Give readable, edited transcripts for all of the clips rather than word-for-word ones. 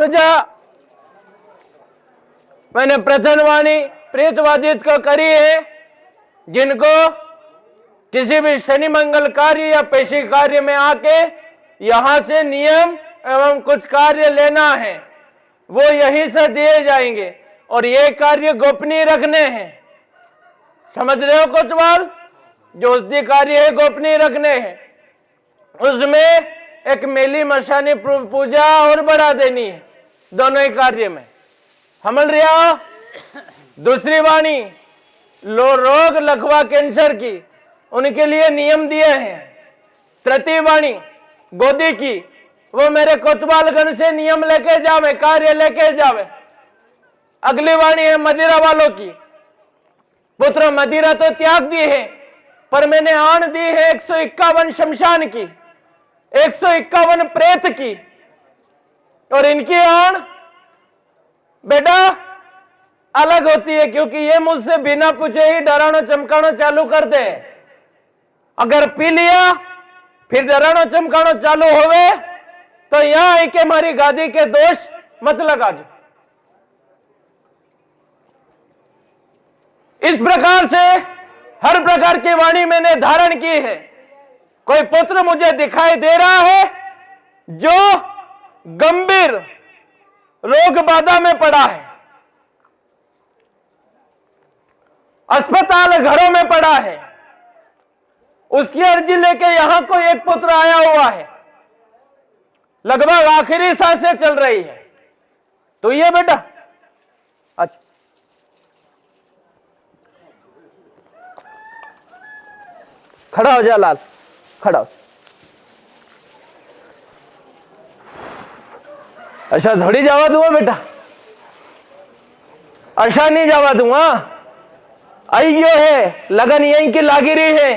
प्रजा मैंने प्रथनवाणी प्रेतवादित को करी है, जिनको किसी भी शनि मंगल कार्य या पेशी कार्य में आके यहां से नियम एवं कुछ कार्य लेना है, वो यहीं से दिए जाएंगे और ये कार्य गोपनीय रखने हैं। समझ रहे हो कोतवाल? जो उसकी कार्य है गोपनीय रखने हैं। उसमें एक मेली मशानी पूजा और बढ़ा देनी है, दोनों ही कार्य में। समझ रहे हो? दूसरी वाणी रोग लकवा कैंसर की, उनके लिए नियम दिए हैं। तृतीय वाणी गोदी की, वो मेरे कोतवालगण से नियम लेके जावे, कार्य लेके जावे। अगली वाणी है मदिरा वालों की। पुत्र मदिरा तो त्याग दी है, पर मैंने आण दी है 151 शमशान की, 151 प्रेत की। और इनकी आण बेटा अलग होती है, क्योंकि ये मुझसे बिना पूछे ही डरानो चमकानो चालू कर दे। अगर पी लिया फिर डरानो चमकानो चालू होवे तो यहां है कि हमारी गादी के दोष मत लगा दो। इस प्रकार से हर प्रकार की वाणी मैंने धारण की है। कोई पुत्र मुझे दिखाई दे रहा है जो गंभीर रोग बाधा में पड़ा है, अस्पताल घरों में पड़ा है, उसकी अर्जी लेके यहां कोई एक पुत्र आया हुआ है, लगभग आखिरी सांसें चल रही है, तो ये बेटा अच्छा खड़ा हो जा लाल, खड़ा हो। अच्छा थोड़ी जावा दूंगा बेटा, अच्छा नहीं जावा दूंगा। आई गयो है, लगन यहीं की लागी रही है,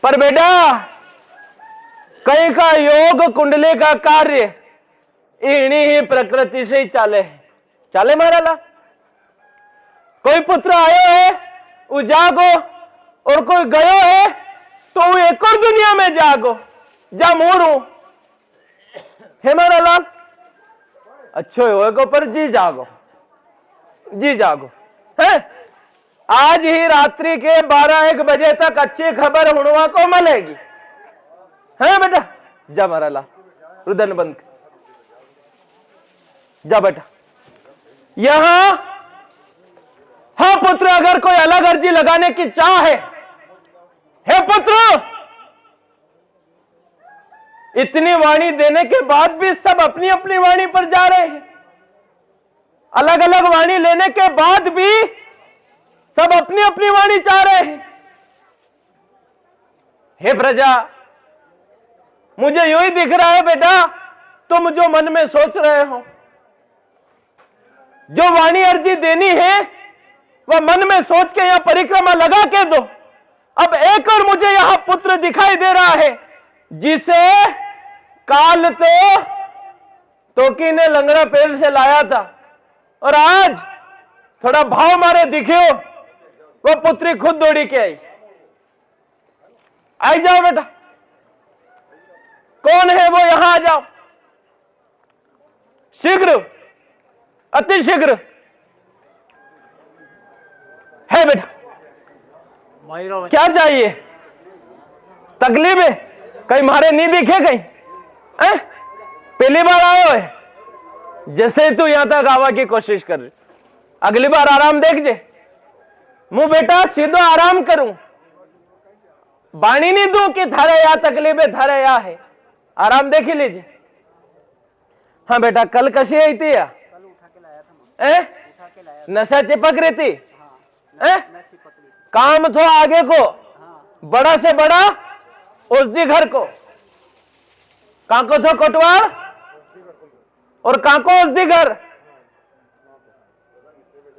पर बेटा कहीं का योग कुंडली का कार्य इन्हीं ही प्रकृति से ही चाले है। चाले मारा ला। कोई पुत्र आयो है वो जागो, और कोई गयो है तो वो एक और दुनिया में जागो, जा मोरू हे मारा लाल। अच्छो हो पर जी जागो, जी जागो है। आज ही रात्रि के 12-1 बजे तक अच्छी खबर हुणवा को मिलेगी, है बेटा। जा मारा ला, रुदन बंद जा बेटा। यहां हाँ पुत्र, अगर कोई अलग अर्जी लगाने की चाह है, हे पुत्र, इतनी वाणी देने के बाद भी सब अपनी अपनी वाणी पर जा रहे हैं। अलग अलग वाणी लेने के बाद भी सब अपनी अपनी वाणी चाह रहे हैं। हे प्रजा, मुझे यूं ही दिख रहा है बेटा, तुम जो मन में सोच रहे हो, जो वाणी अर्जी देनी है वह मन में सोच के यहां परिक्रमा लगा के दो। अब एक और मुझे यहां पुत्र दिखाई दे रहा है, जिसे काल तोकी ने लंगड़ा पेड़ से लाया था, और आज थोड़ा भाव मारे दिखे, वो पुत्री खुद दौड़ी के आई जाओ बेटा। कौन है वो, यहां आ जाओ शीघ्र, अति शीघ्र है बेटा। क्या चाहिए? तकलीफ है? कहीं मारे नहीं दिखे कहीं? पहली बार आयो है, जैसे तू यहां तक आवा की कोशिश कर, अगली बार आराम देख जे। मुंह बेटा सीधो आराम करूं, बाणी नहीं दूं कि थारे या तकलीफ है, थारे या है। आराम देख ही लीजिए। हाँ बेटा, कल कशी आई थी या? कल उठा के लाया था। नशा चिपक रही थी? काम तो आगे को, बड़ा से बड़ा उसदी घर को, काको तो कोटवाल और काको उसदी घर,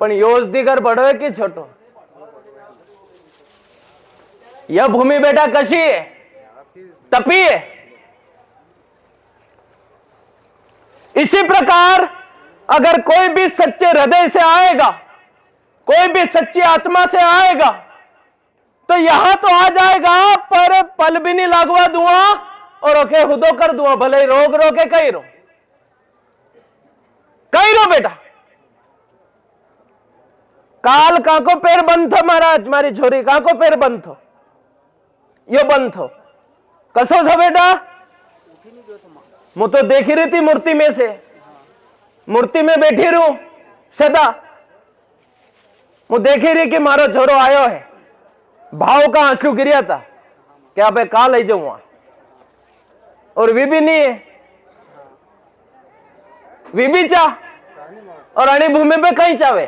पण यो उसदी घर बड़ो है कि छोटो? यह भूमि बेटा कशी है? तपी है। इसी प्रकार अगर कोई भी सच्चे हृदय से आएगा, कोई भी सच्ची आत्मा से आएगा, तो यहां तो आ जाएगा, पर पल भी नहीं लागवा दूंगा और ओके हुदो कर दूंगा, भले ही रोग रोके कहीं रो। कहीं रो बेटा। काल काको पैर बंद थो महाराज, मारी छोरी काको पैर बंद थो, यो बंद थो, कसो था बेटा? मैं तो देखी रही थी मूर्ति में से, मूर्ति में बैठी रू सदा, मैं देखी रही कि मारो छोरो आयो है, भाव का आंसू गिरिया था क्या पे का ले जाऊंगा, और वी भी नहीं है, वी भी चा, और अणी भूमि पे कहीं चावे,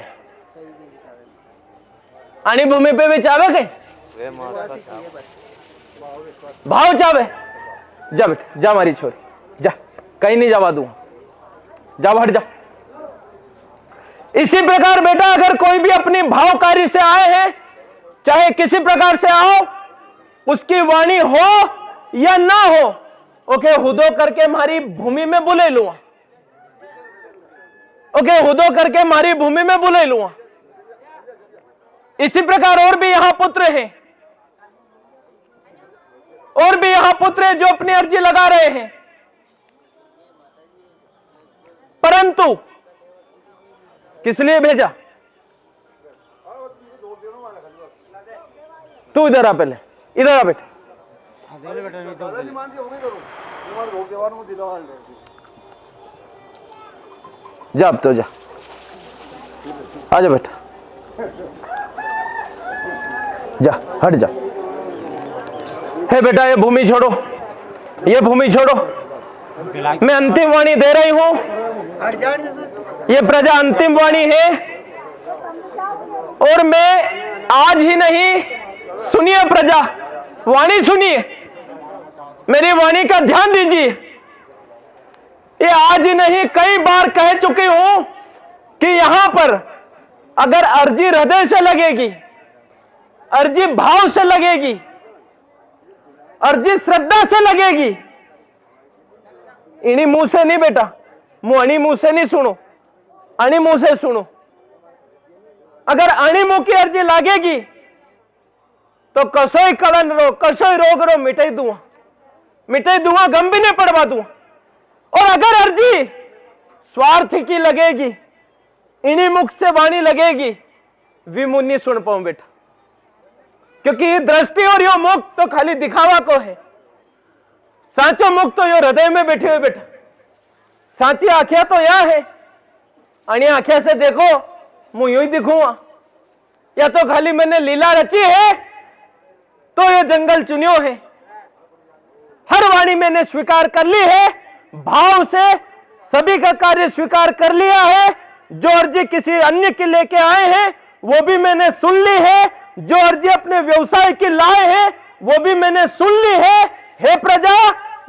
अणी भूमि पे भी चावे कहीं भाव चावे। जा बेटा जा मारी छोरी जा, कहीं नहीं जावा दूं, जा हट जा। इसी प्रकार बेटा अगर कोई भी अपनी भावकारी से आए हैं, चाहे किसी प्रकार से आओ, उसकी वाणी हो या ना हो, ओके हुदो करके मारी भूमि में बुले लूंगा, ओके हुदो करके मारी भूमि में बुले लूंगा। इसी प्रकार और भी यहां पुत्र हैं, और भी यहां पुत्र हैं जो अपनी अर्जी लगा रहे हैं, परंतु किस लिए भेजा? तू इधर आ, पहले इधर आ बेटा। जा अब तो जा, आजा बेटा, जा हट जा। हे बेटा ये भूमि छोड़ो, ये भूमि छोड़ो, मैं अंतिम वाणी दे रही हूं, ये प्रजा अंतिम वाणी है, और मैं आज ही नहीं, सुनिए प्रजा, वाणी सुनिए, मेरी वाणी का ध्यान दीजिए। ये आज ही नहीं कई बार कह चुकी हूं कि यहां पर अगर अर्जी हृदय से लगेगी, अर्जी भाव से लगेगी, अर्जी श्रद्धा से लगेगी, इन्हीं मुंह से नहीं बेटा, मुंह अणी मुंह से नहीं सुनो, अणी मुंह से सुनो। अगर अणी मुंह की अर्जी लागेगी तो कसोई कलन रो, कसोई रोग रो मिटाई दूंगा, गम भी नहीं पड़वा दूंगा। और अगर अर्जी स्वार्थ की लगेगी, इन्हीं मुख से वाणी लगेगी, वी मुंह नहीं सुन पाऊं बेटा, क्योंकि ये दृष्टि और यो मुख तो खाली दिखावा को है, साचो मुख तो यो हृदय में बैठे हुए बेटा, साची आंखें तो यह है, अणी आंखें से देखो मुंह यूं ही दिखूंगा, या तो खाली मैंने लीला रची है तो ये जंगल चुनियो है। हर वाणी मैंने स्वीकार कर ली है, भाव से सभी का कार्य स्वीकार कर लिया है, जो अर्जी किसी अन्य की लेके आए हैं वो भी मैंने सुन ली है, जो अर्जी अपने व्यवसाय की लाए हैं वो भी मैंने सुन ली है। हे प्रजा,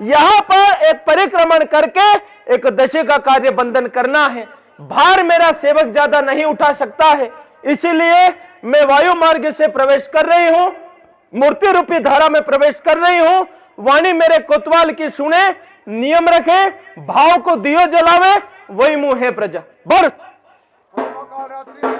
यहां पर एक परिक्रमण करके एक दशे का कार्य बंधन करना है, भार मेरा सेवक ज्यादा नहीं उठा सकता है, इसीलिए मैं वायु मार्ग से प्रवेश कर रही हूं, मूर्ति रूपी धारा में प्रवेश कर रही हूं। वाणी मेरे कोतवाल की सुने, नियम रखे, भाव को दियो जलावे, वही मुंह है प्रजा। बढ़